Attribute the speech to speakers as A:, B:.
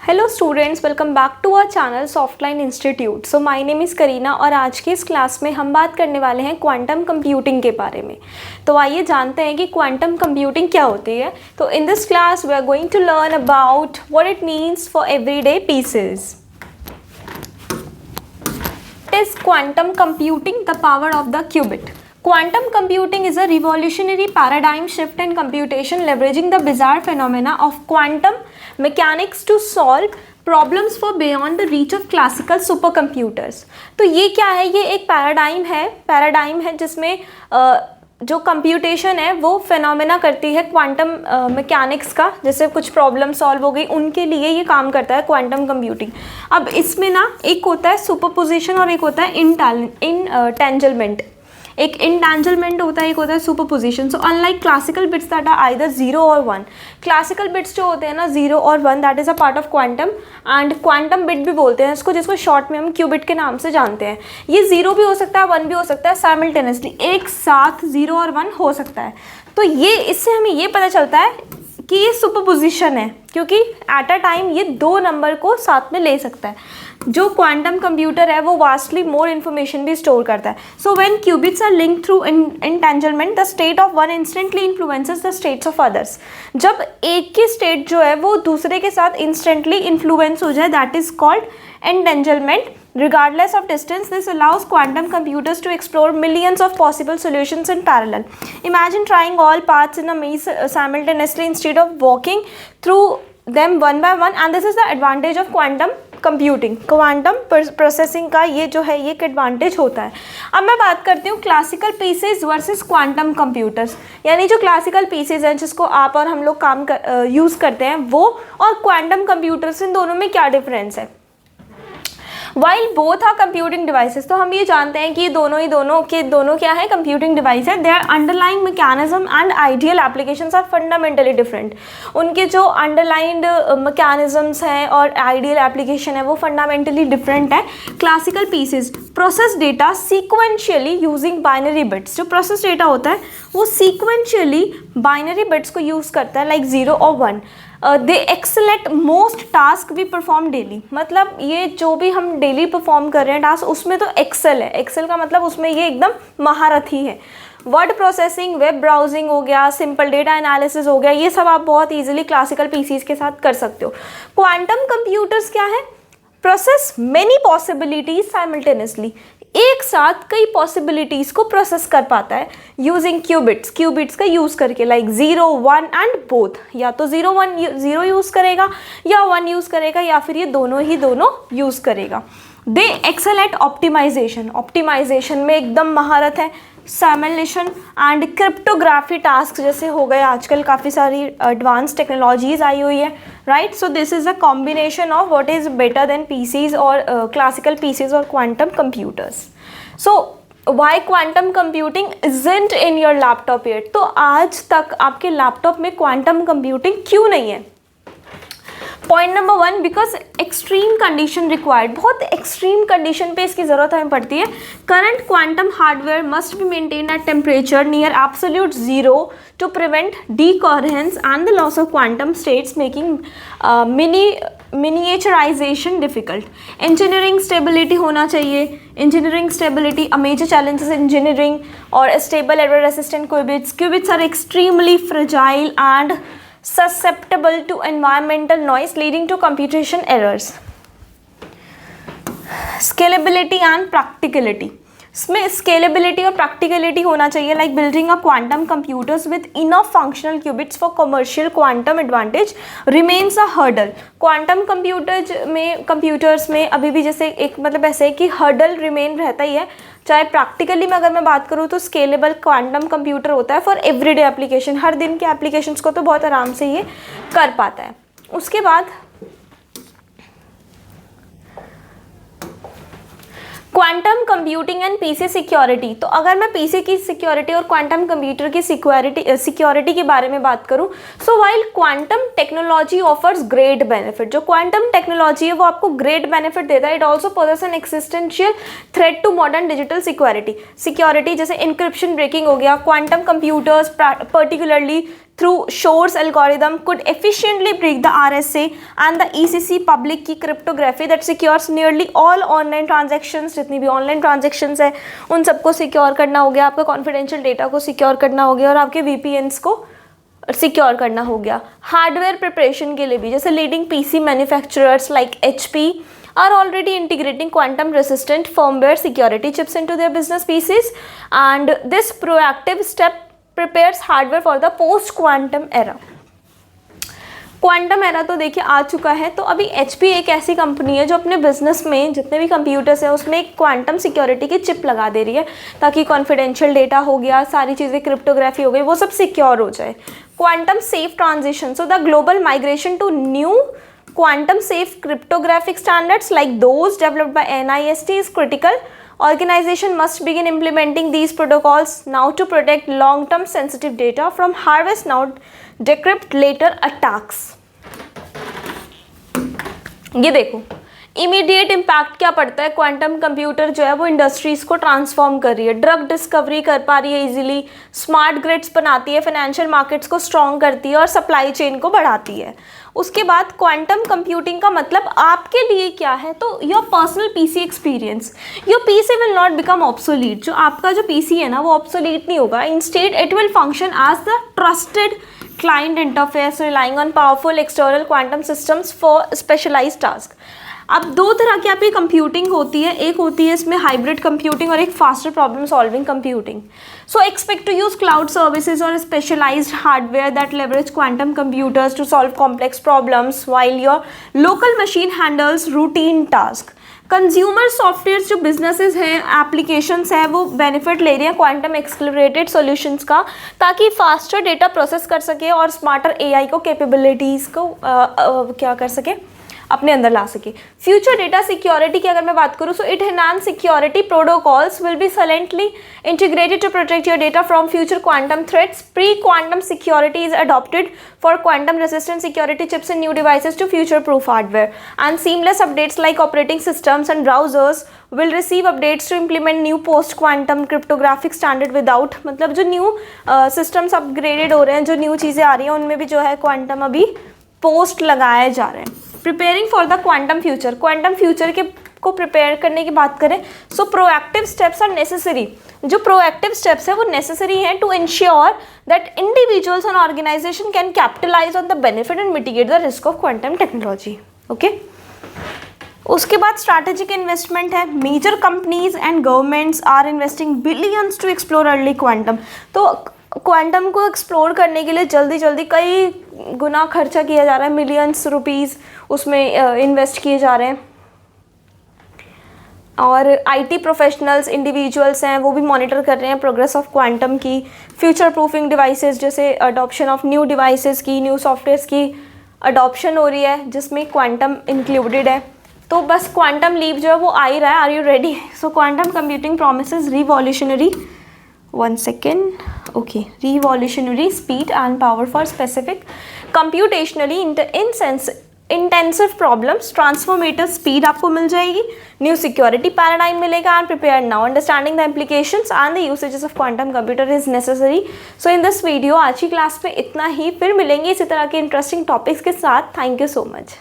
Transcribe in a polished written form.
A: Hello students, welcome back to our channel Softline institute. So my name is Kareena और आज की इस class में हम बात करने वाले हैं क्वांटम कंप्यूटिंग के बारे में। तो आइए जानते हैं कि क्वांटम कंप्यूटिंग क्या होती है। तो in this class we are going to learn about what it means for everyday PCs. Is quantum computing the power of the qubit? Quantum computing is a revolutionary paradigm shift in computation leveraging the bizarre phenomena of quantum mechanics to solve problems for beyond the reach of classical supercomputers। तो ये क्या है? ये एक paradigm है जिसमें जो computation है वो फिनोमेना करती है क्वांटम मैकेनिक्स का। जैसे कुछ प्रॉब्लम सॉल्व हो गई, उनके लिए ये काम करता है क्वांटम कंप्यूटिंग। अब इसमें ना एक होता है सुपरपोजिशन और एक होता है इंटेंजलमेंट। एक इंटेंजलमेंट होता है, एक होता है superposition. So unlike classical bits that are either 0 और 1, क्लासिकल बिट्स जो होते हैं ना 0 और 1 that is a part of quantum and quantum bit भी बोलते हैं इसको, जिसको शॉर्ट में हम क्यूबिट के नाम से जानते हैं। ये 0 भी हो सकता है, 1 भी हो सकता है, साइमल्टेनियसली एक साथ 0 और 1 हो सकता है। तो ये इससे हमें ये पता चलता है कि ये सुपरपोजिशन है, क्योंकि एट अ टाइम ये 2 नंबर को साथ में ले सकता है। जो क्वांटम कंप्यूटर है वो वास्टली मोर इन्फॉर्मेशन भी स्टोर करता है। So when qubits are linked through entanglement the state of one instantly influences the states of others. जब एक की स्टेट जो है वो दूसरे के साथ इंस्टेंटली इन्फ्लुएंस हो जाए that is called entanglement. Regardless of distance, this allows quantum computers to explore millions of possible solutions in parallel. Imagine trying all paths in a maze simultaneously instead of walking through them one by one, and this is the advantage of quantum computing. Quantum processing का ये जो है ये एक advantage होता है। अब मैं बात करती हूँ classical pieces versus quantum computers, यानी जो क्लासिकल पीसेज हैं जिसको आप और हम लोग यूज़ करते हैं वो, और क्वांटम कंप्यूटर्स, इन दोनों में क्या डिफरेंस है। While both are computing devices, तो हम ये जानते हैं कि ये दोनों क्या है, कंप्यूटिंग डिवाइस है। Their underlying mechanism and ideal applications are fundamentally different। उनके जो अंडरलाइंड मैकेनिज्म्स हैं और आइडियल एप्लीकेशन है वो फंडामेंटली डिफरेंट है। Classical PCs process data sequentially using binary bits. जो प्रोसेस डेटा होता है वो सीक्वेंशियली बाइनरी बिट्स को यूज़ करता है, लाइक 0 और 1। They excel at most task we perform daily. मतलब ये जो भी हम डेली परफॉर्म कर रहे हैं टास्क, उसमें तो एक्सेल है। एक्सेल का मतलब उसमें ये एकदम महारथी है। वर्ड प्रोसेसिंग, वेब ब्राउजिंग हो गया, सिंपल डेटा एनालिसिस हो गया, ये सब आप बहुत इजीली क्लासिकल पीसीज के साथ कर सकते हो। क्वांटम कंप्यूटर्स क्या है? प्रोसेस मेनी पॉसिबिलिटीज साइमल्टेनियसली, एक साथ कई पॉसिबिलिटीज़ को प्रोसेस कर पाता है यूजिंग क्यूबिट्स का यूज़ करके, लाइक 0, 1 एंड बोथ। या तो 0 यूज़ करेगा या 1 यूज़ करेगा, या फिर ये दोनों यूज़ करेगा। दे एक्सेल एट ऑप्टिमाइजेशन में एकदम महारत है। सिमुलेशन एंड क्रिप्टोग्राफी टास्क जैसे हो गए, आजकल काफ़ी सारी एडवांस टेक्नोलॉजीज आई हुई है, right. So this is a combination of what is better than PCs और क्लासिकल पीसीज और quantum computers. So why quantum computing isn't in your laptop yet? तो आज तक आपके लैपटॉप में क्वांटम कंप्यूटिंग क्यों नहीं है? Point number 1, because extreme condition required. बहुत एक्सट्रीम कंडीशन पे इसकी ज़रूरत हमें पड़ती है। Current quantum hardware must be maintain at temperature near absolute 0 to prevent decoherence and the loss of quantum states, making miniaturization difficult. Engineering stability होना चाहिए। Engineering stability a major challenges engineering और stable error resistant qubits are extremely fragile and susceptible to environmental noise leading to computation errors. Scalability and practicality, इसमें scalability और practicality होना चाहिए, like building a quantum computers with enough functional qubits for commercial quantum advantage remains a hurdle. Quantum computers में अभी भी जैसे एक मतलब ऐसे है कि हर्डल रिमेन रहता ही है। चाहे प्रैक्टिकली में अगर मैं बात करूँ तो स्केलेबल क्वांटम कंप्यूटर होता है फॉर एवरीडे एप्लीकेशन, हर दिन के एप्लीकेशंस को तो बहुत आराम से ये कर पाता है। उसके बाद quantum computing and PC security. तो अगर मैं पीसी की सिक्योरिटी और क्वांटम कंप्यूटर की सिक्योरिटी के बारे में बात करूं, so while quantum technology offers great benefit, जो क्वांटम टेक्नोलॉजी है वो आपको ग्रेट बेनिफिट देता है। It also poses an existential threat to modern digital security. जैसे इंक्रिप्शन ब्रेकिंग हो गया, quantum computers particularly through Shor's algorithm could efficiently break the RSA and the ECC public key cryptography that secures nearly all online transactions. जितनी भी online transactions है उन सबको secure करना हो गया, आपका कॉन्फिडेंशियल डेटा को सिक्योर करना हो गया और आपके VPNs को सिक्योर करना हो गया. हार्डवेयर प्रिपरेशन के लिए भी जैसे leading PC manufacturers like HP are already integrating quantum resistant firmware security chips into their business PCs, and this proactive step prepares hardware for the post quantum era. Quantum era तो देखिए आ चुका है, तो अभी HP एक ऐसी company है जो अपने बिजनेस में जितने भी कंप्यूटर्स है उसमें एक क्वांटम सिक्योरिटी की चिप लगा दे रही है ताकि कॉन्फिडेंशियल डेटा हो गया, सारी चीज़ें क्रिप्टोग्राफी हो गई, वो सब सिक्योर हो जाए. Quantum safe transition, so the global migration to new quantum safe cryptographic standards like those developed by NIST is critical. Organization must begin implementing these protocols now to protect long-term sensitive data from harvest now decrypt later attacks. ये देखो immediate impact क्या पड़ता है. Quantum computer जो है वो industries को transform कर रही है, ड्रग डिस्कवरी कर पा रही है इजीली, स्मार्ट ग्रिड्स बनाती है, फाइनेंशियल मार्केट्स को स्ट्रॉन्ग करती है और सप्लाई चेन को बढ़ाती है. उसके बाद क्वांटम कंप्यूटिंग का मतलब आपके लिए क्या है, तो your personal PC experience. Your PC will not become obsolete. जो आपका जो PC है ना वो ऑब्सोलीट नहीं होगा. Instead it will function as the trusted client interface relying on powerful external quantum systems for specialized task. अब दो तरह की आपकी कंप्यूटिंग होती है, एक होती है इसमें हाइब्रिड कंप्यूटिंग और एक faster problem solving computing. So expect to use cloud services और specialized hardware that leverage quantum computers to solve complex problems while your local machine handles routine task. Consumer software जो businesses हैं, applications हैं, वो benefit ले रही हैं quantum एक्सक्लरेटेड solutions का ताकि फास्टर डेटा प्रोसेस कर सके और स्मार्टर AI को कैपेबिलिटीज़ को क्या कर सके, अपने अंदर ला सके. फ्यूचर डेटा सिक्योरिटी की अगर मैं बात करूँ, so it enhance security protocols will be silently integrated to protect your data from future quantum threats. Pre quantum security is adopted for quantum resistant security chips in new devices to future proof hardware, and seamless updates like operating systems and browsers will receive updates to implement new post quantum cryptographic standard without, मतलब जो new systems upgraded हो रहे हैं, जो new चीज़ें आ रही हैं उनमें भी जो है क्वांटम अभी पोस्ट लगाए जा रहे हैं. Preparing for the quantum future, quantum future के को प्रिपेयर करने की बात करें, so proactive steps are necessary. जो प्रोएक्टिव स्टेप्स है वो नेसेसरी हैं to ensure that individuals and organisation can capitalise on the benefit and mitigate the risk of quantum technology. Okay, उसके बाद स्ट्रैटेजिक इन्वेस्टमेंट है. Major companies and governments are investing billions to explore early quantum. तो quantum को explore करने के लिए जल्दी जल्दी कई गुना खर्चा किया जा रहा है, मिलियंस रुपीज़ उसमें इन्वेस्ट किए जा रहे हैं. और IT प्रोफेशनल्स इंडिविजुअल्स हैं वो भी मॉनिटर कर रहे हैं प्रोग्रेस ऑफ क्वांटम की. फ्यूचर प्रूफिंग डिवाइसेस जैसे अडॉप्शन ऑफ न्यू डिवाइसेस की, न्यू सॉफ्टवेयर्स की अडॉप्शन हो रही है जिसमें क्वांटम इंक्लूडेड है. तो बस क्वांटम लीप जो है वो आ ही रहा है. Are you ready? So quantum computing promises revolutionary, one second, okay, revolutionary speed and power for specific computationally intensive problems. Transformative speed आपको मिल जाएगी. न्यू सिक्योरिटी पैराडाइम मिलेगा. And prepare now, understanding the implications and the usages of quantum computer is necessary. So in this video आज की class में इतना ही. फिर मिलेंगे इसी तरह के इंटरेस्टिंग टॉपिक्स के साथ. Thank you so much.